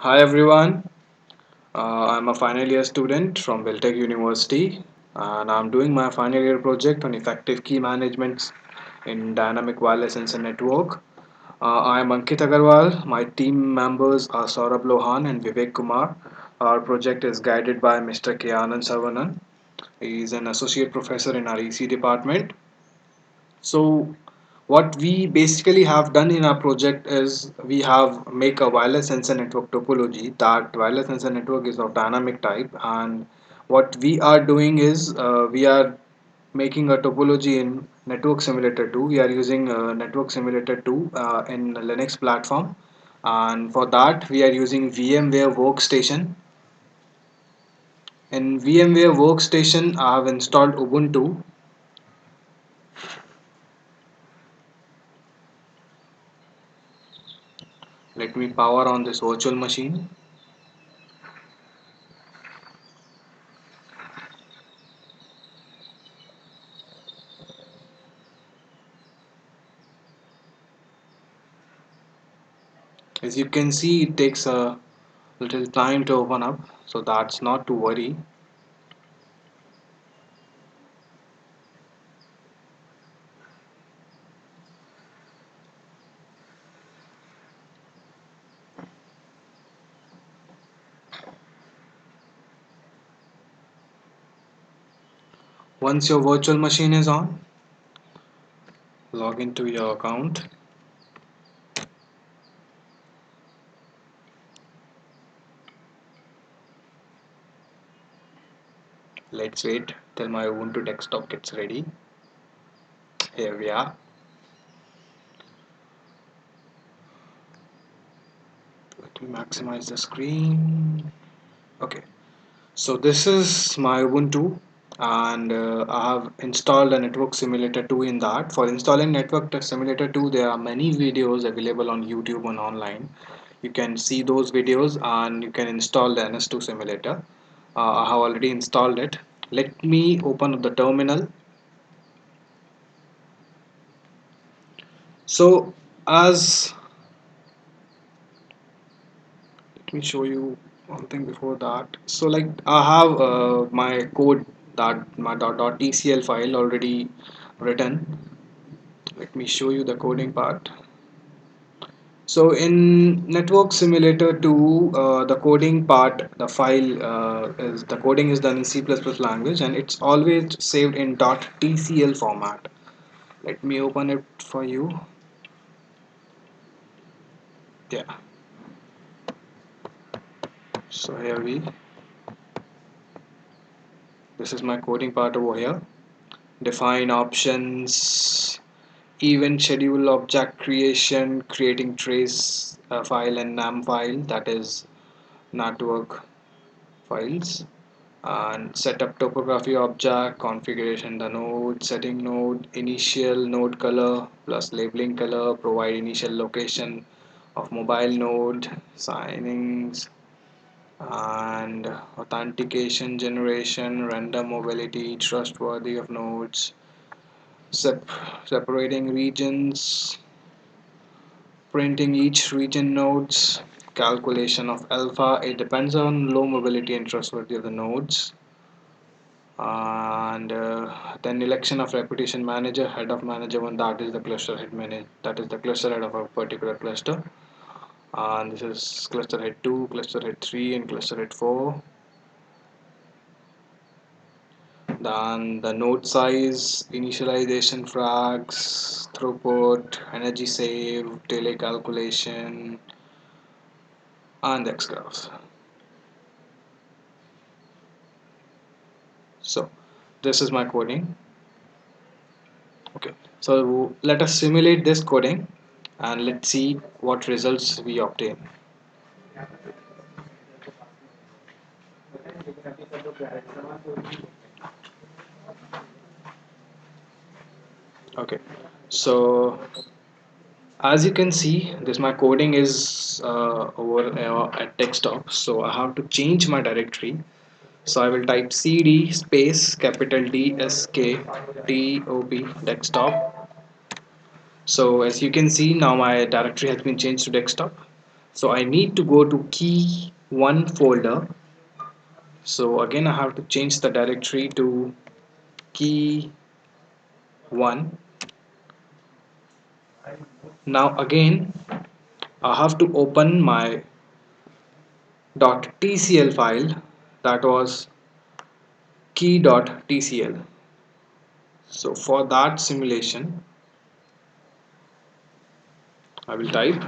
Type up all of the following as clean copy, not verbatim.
Hi everyone, I'm a final year student from Beltech University and I'm doing my final year project on effective key management in dynamic wireless sensor network. I'm Ankit Agarwal. My team members are Saurabh Lohan and Vivek Kumar. Our project is guided by Mr. K. Anand Savanan. He is an associate professor in our EC department. So what we basically have done in our project is we have make a wireless sensor network topology. That wireless sensor network is of dynamic type, and what we are doing is we are making a topology in network simulator 2. We are using network simulator 2 in Linux platform, and for that we are using VMware workstation. In VMware workstation I have installed Ubuntu. Let me power on this virtual machine. As you can see, it takes a little time to open up, so that's not to worry. Once your virtual machine is on, log into your account. Let's wait till my Ubuntu desktop gets ready. Here we are. Let me maximize the screen. Okay, so this is my Ubuntu, and I have installed a network simulator 2 in that. For installing network simulator 2, there are many videos available on YouTube and online. You can see those videos and you can install the NS2 simulator. I have already installed it. Let me open up the terminal. So as let me show you one thing before that. So like I have my code, that my .tcl file already written. Let me show you the coding part. So in network simulator 2, the coding part, the file is the coding is done in C++ language, and it's always saved in .tcl format. Let me open it for you. Yeah. So this is my coding part over here. Define options, event schedule, object creation, creating trace file and nam file, that is network files, and set up topography object, configuration the node, setting node, initial node color plus labeling color, provide initial location of mobile node, signings and authentication generation, random mobility, trustworthy of nodes, sep separating regions, printing each region nodes, calculation of alpha, it depends on low mobility and trustworthy of the nodes, and then election of reputation manager, head of manager one, that is the cluster head manager, that is the cluster head of a particular cluster, and this is cluster head 2, cluster head 3 and cluster head 4. Then the node size, initialization flags, throughput, energy save, delay calculation, and X graphs. So this is my coding. Okay, so let us simulate this coding and let's see what results we obtain. Okay, so as you can see, this my coding is over at desktop, so I have to change my directory. So I will type cd space capital D S K T O P desktop. So as you can see, now my directory has been changed to desktop. So I need to go to key 1 folder. So again I have to change the directory to key 1. Now again I have to open my .tcl file, that was key.tcl. So for that simulation I will type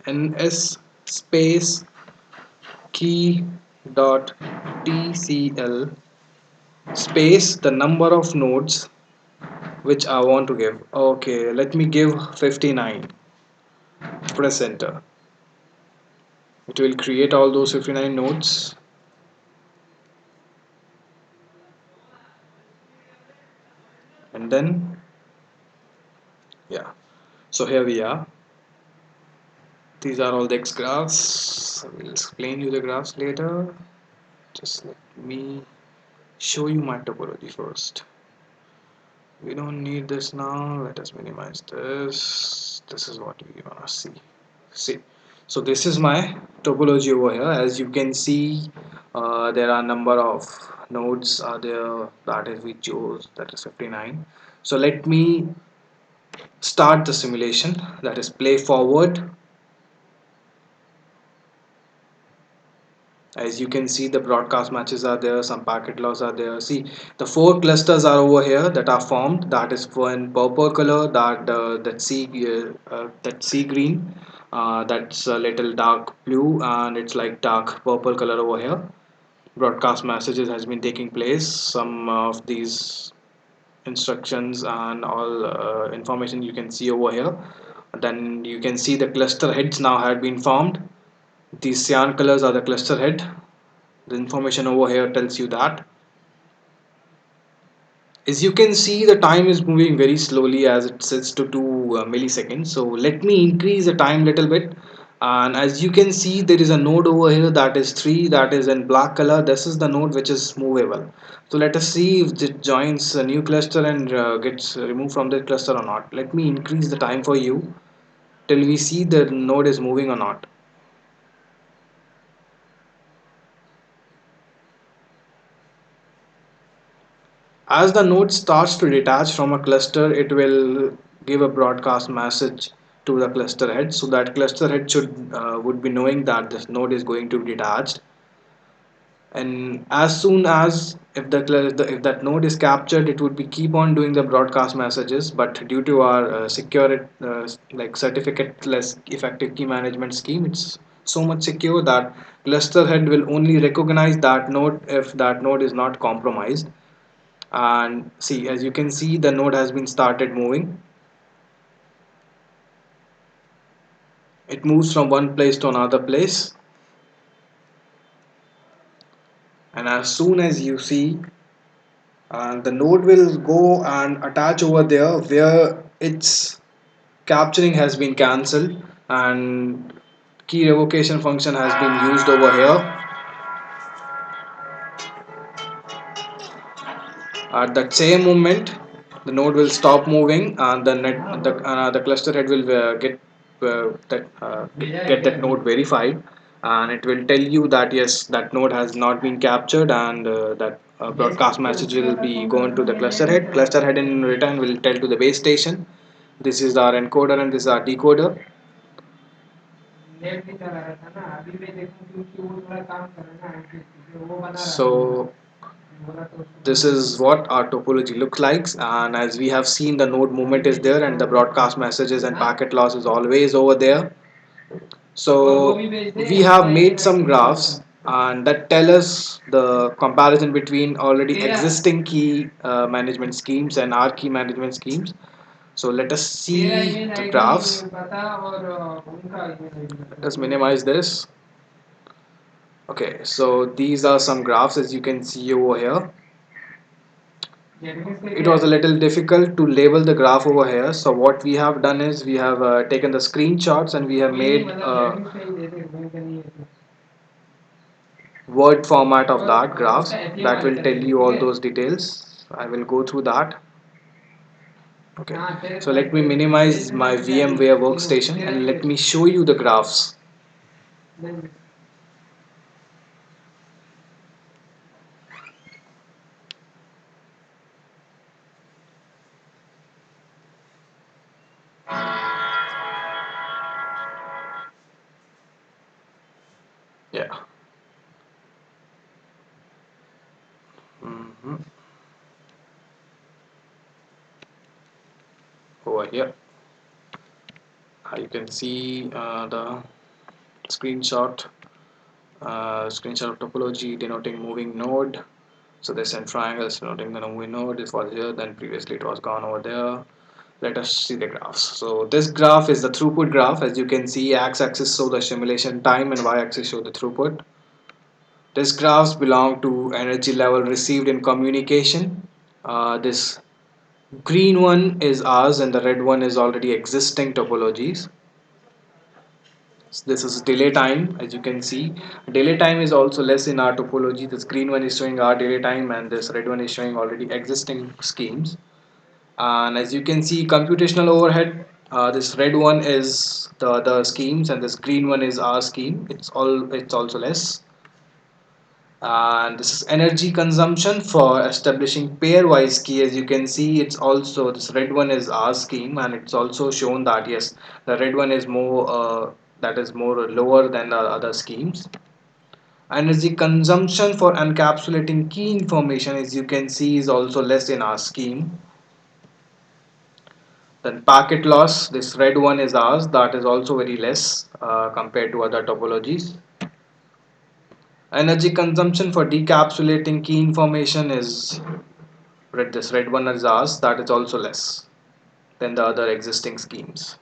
ns space key.tcl space the number of nodes which I want to give. Okay, let me give 59. Press enter. It will create all those 59 nodes, and then yeah. So here we are. These are all the X graphs. I will explain you the graphs later. Just let me show you my topology first. We don't need this now. Let us minimize this. This is what we wanna see. So this is my topology over here. As you can see, there are number of nodes are there, that is we chose, that is 59. So let me start the simulation, that is play forward. As you can see, the broadcast matches are there, some packet loss are there. See, the four clusters are over here that are formed. That is one purple color, that sea green, that's a little dark blue, and it's like dark purple color over here. Broadcast messages has been taking place. Some of these instructions and all information you can see over here. Then you can see the cluster heads now have been formed. These cyan colors are the cluster head. The information over here tells you that. As you can see, the time is moving very slowly as it sets to 2 milliseconds. So let me increase the time little bit. And as you can see, there is a node over here that is 3, that is in black color. This is the node which is movable. So let us see if it joins a new cluster and gets removed from that cluster or not. Let me increase the time for you till we see the node is moving or not. As the node starts to detach from a cluster, it will give a broadcast message to the cluster head. So that cluster head would be knowing that this node is going to be detached. And as soon as if that node is captured, it would be keep on doing the broadcast messages. But due to our secure like certificateless effective key management scheme, it's so much secure that cluster head will only recognize that node if that node is not compromised. And see, as you can see, the node has been started moving. It moves from one place to another place, and as soon as you see, the node will go and attach over there where its capturing has been cancelled, and key revocation function has been used over here. At that same moment, the node will stop moving, and the cluster head will get that node verified, and it will tell you that yes, that node has not been captured, and that broadcast message will be going to the cluster head. Cluster head in return will tell to the base station, this is our encoder and this is our decoder. So this is what our topology looks like, and as we have seen, the node movement is there and the broadcast messages and packet loss is always over there. So we have made some graphs and that tell us the comparison between already existing key management schemes and our key management schemes. So let us see the graphs. Let us minimize this. Okay, so these are some graphs as you can see over here. It was a little difficult to label the graph over here, so what we have done is we have taken the screenshots and we have made a word format of that graphs that will tell you all those details. I will go through that. Okay, so let me minimize my VMware workstation and let me show you the graphs. Yeah. hmm Over here, you can see the screenshot, screenshot of topology denoting moving node. So this and triangle is denoting the moving node. This was here, then previously it was gone over there. Let us see the graphs. So this graph is the throughput graph. As you can see, x-axis show the simulation time and y-axis show the throughput. These graphs belong to energy level received in communication. This green one is ours and the red one is already existing topologies. This is delay time. As you can see, delay time is also less in our topology. This green one is showing our delay time and this red one is showing already existing schemes. And as you can see, computational overhead, this red one is the schemes and this green one is our scheme. It's also less. And this is energy consumption for establishing pairwise key. As you can see, it's also this red one is our scheme and it's also shown that yes, the red one is more that is more lower than the other schemes. Energy consumption for encapsulating key information, as you can see, is also less in our scheme. Then packet loss, this red one is ours, that is also very less compared to other topologies. Energy consumption for decapsulating key information is this red one is ours, that is also less than the other existing schemes.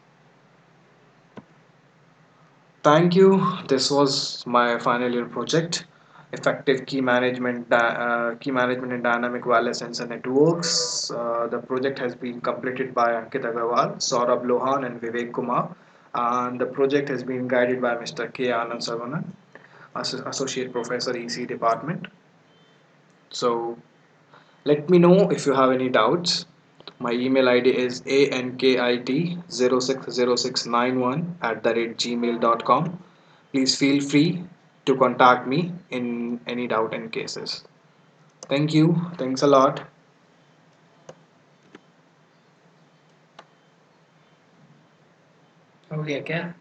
Thank you. This was my final year project, effective key management in dynamic wireless sensor networks. The project has been completed by Ankit Agarwal, Saurabh Lohan, and Vivek Kumar, and the project has been guided by Mr. K. Anand Sarvanan, Associate Professor, EC Department. So let me know if you have any doubts. My email ID is ankit060691@gmail.com. Please feel free to contact me in any doubt and cases. Thank you. Thanks a lot. हो गया क्या